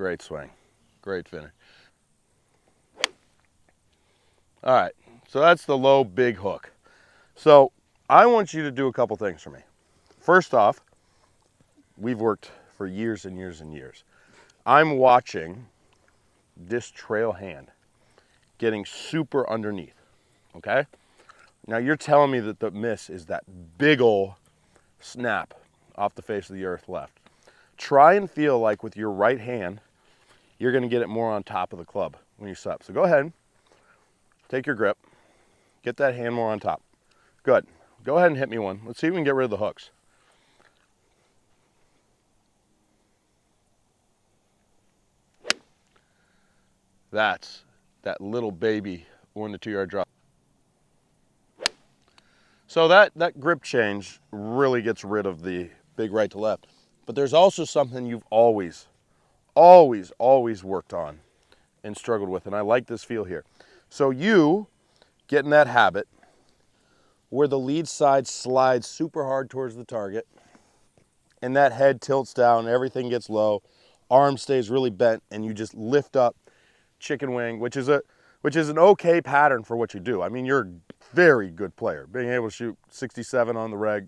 Great swing. Great finish. All right, so that's the low big hook. So I want you to do a couple things for me. First off, we've worked for years and years and years. I'm watching this trail hand getting super underneath, okay? Now you're telling me that the miss is that big ol' snap off the face of the earth left. Try and feel like with your right hand, you're gonna get it more on top of the club when you set. So go ahead, take your grip, get that hand more on top. Good, go ahead and hit me one. Let's see if we can get rid of the hooks. That's that little baby 1 to 2 yard drop. So that grip change really gets rid of the big right to left. But there's also something you've always worked on and struggled with, and I like this feel here. So you get in that habit where the lead side slides super hard towards the target, and that head tilts down, everything gets low, arm stays really bent, and you just lift up chicken wing, which is an okay pattern for what you do. I mean, you're a very good player. Being able to shoot 67 on the reg,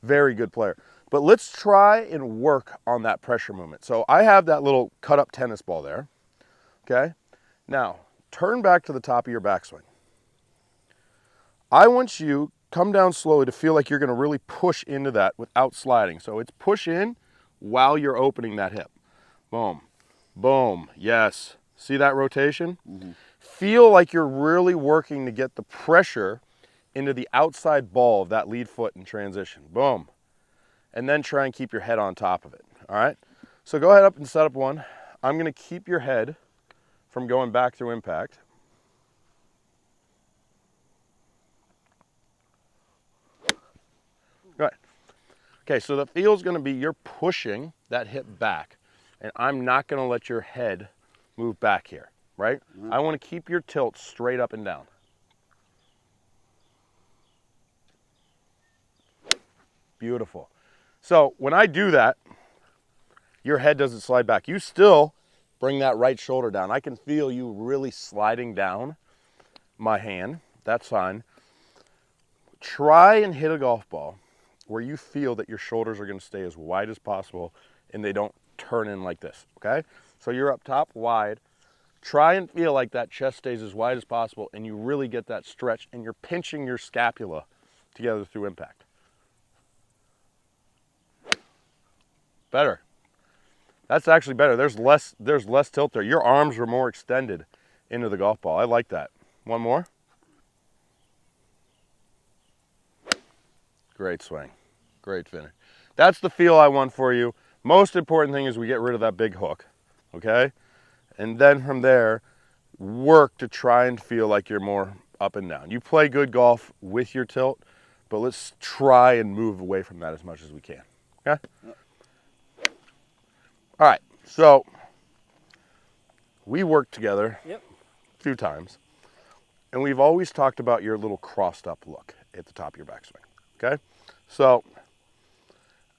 very good player. But let's try and work on that pressure movement. So I have that little cut up tennis ball there, okay? Now, turn back to the top of your backswing. I want you come down slowly to feel like you're gonna really push into that without sliding. So it's push in while you're opening that hip. Boom, boom, yes. See that rotation? Mm-hmm. Feel like you're really working to get the pressure into the outside ball of that lead foot in transition. Boom. And then try and keep your head on top of it, all right? So go ahead up and set up one. I'm gonna keep your head from going back through impact. Right. Okay, so the feel's gonna be you're pushing that hip back, and I'm not gonna let your head move back here, right? Mm-hmm. I wanna keep your tilt straight up and down. Beautiful. So when I do that, your head doesn't slide back. You still bring that right shoulder down. I can feel you really sliding down my hand. That's fine. Try and hit a golf ball where you feel that your shoulders are going to stay as wide as possible and they don't turn in like this, okay? So you're up top wide. Try and feel like that chest stays as wide as possible and you really get that stretch and you're pinching your scapula together through impact. Better. That's actually better. There's less tilt there. Your arms are more extended into the golf ball. I like that. One more. Great swing. Great finish. That's the feel I want for you. Most important thing is we get rid of that big hook, okay? And then from there, work to try and feel like you're more up and down. You play good golf with your tilt, but let's try and move away from that as much as we can, okay? Yep. All right, so we worked together a few times, and we've always talked about your little crossed up look at the top of your backswing, okay? So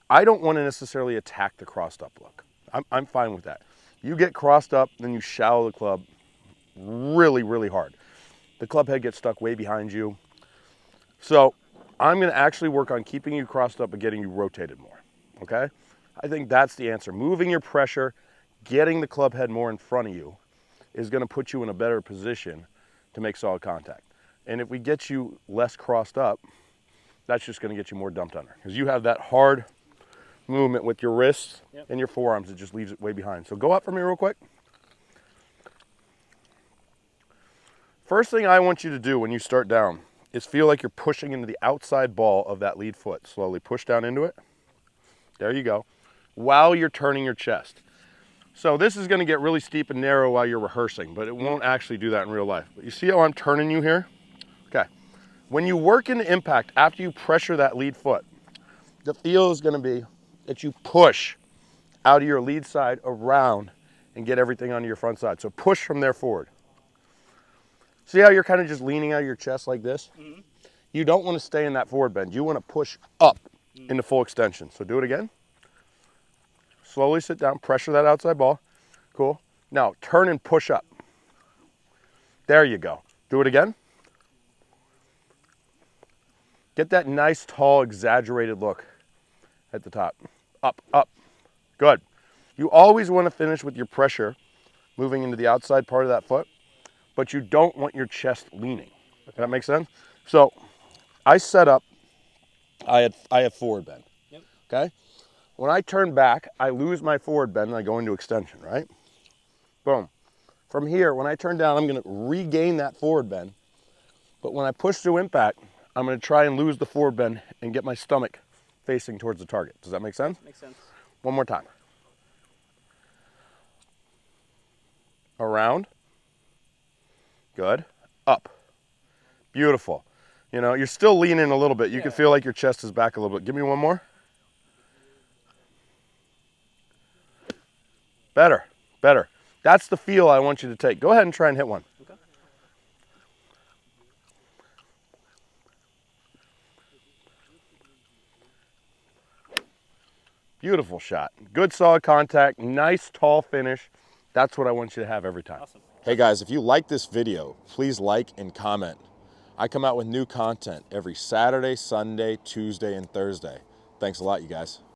I don't want to necessarily attack the crossed up look. I'm fine with that. You get crossed up, then you shallow the club really, really hard. The club head gets stuck way behind you. So I'm going to actually work on keeping you crossed up and getting you rotated more, okay? I think that's the answer. Moving your pressure, getting the club head more in front of you is going to put you in a better position to make solid contact. And if we get you less crossed up, that's just going to get you more dumped under. Because you have that hard movement with your wrists and your forearms. It just leaves it way behind. So go up for me real quick. First thing I want you to do when you start down is feel like you're pushing into the outside ball of that lead foot. Slowly push down into it. There you go. While you're turning your chest. So this is going to get really steep and narrow while you're rehearsing, but it won't actually do that in real life. But you see how I'm turning you here? Okay. When you work into impact, after you pressure that lead foot, the feel is going to be that you push out of your lead side around and get everything onto your front side. So push from there forward. See how you're kind of just leaning out of your chest like this? Mm-hmm. You don't want to stay in that forward bend. You want to push up into full extension. So do it again. Slowly sit down, pressure that outside ball. Cool. Now turn and push up. There you go. Do it again. Get that nice, tall, exaggerated look at the top. Up, up. Good. You always want to finish with your pressure moving into the outside part of that foot, but you don't want your chest leaning. Does that make sense? So I set up, I have forward bend. Yep. Okay? When I turn back, I lose my forward bend and I go into extension, right? Boom. From here, when I turn down, I'm going to regain that forward bend. But when I push through impact, I'm going to try and lose the forward bend and get my stomach facing towards the target. Does that make sense? Makes sense. One more time. Around. Good. Up. Beautiful. You know, you're still leaning a little bit. You can feel like your chest is back a little bit. Give me one more. Better. Better. That's the feel I want you to take. Go ahead and try and hit one. Okay. Beautiful shot. Good solid contact. Nice tall finish. That's what I want you to have every time. Awesome. Hey guys, if you like this video, please like and comment. I come out with new content every Saturday, Sunday, Tuesday, and Thursday. Thanks a lot, you guys.